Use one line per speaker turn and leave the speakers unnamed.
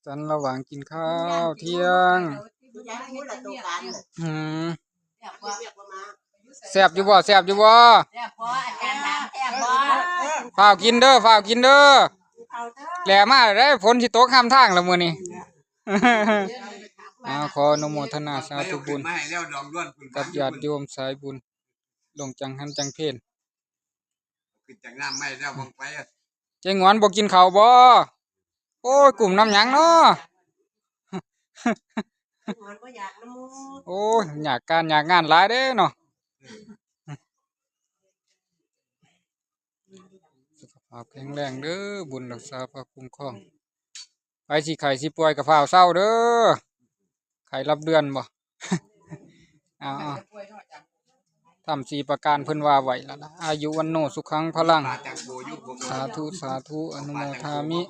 จันระหว่างกินข้าวเที่ยงอืมแซ่บอยู่บ่แซ่บอยู่บ่ฝ้าวกินเด้อฝ้าวกินเด้อแหล่มาได้ฝนสิตกข้ามทางแล้วมื้อนี้ขออนุโมทนาสาธุบุญกับญาติโยมสายบุญลงจังหันจังเพล
ขึ้นจากน้ำไม่แล้วบังไป
เจ๊งวนบ่กินข้าวบ่โอ้ยกลุ่มน้ำหยังเนาะโอ้ยอยากการอยากงานหลายเด้เนาะสุขภาพแข็งแรงเด้อบุญรักษาพระคุ้มครองไปสิไข้สิป่วยกับฝ้าวเศร้าเด้อไข้รับเดือนบ่ทำ4ประการเพิ่นว่าไว้แล้วล่ะอายุวันโนสุขังพลังสาธุสาธุอนุโมทามิ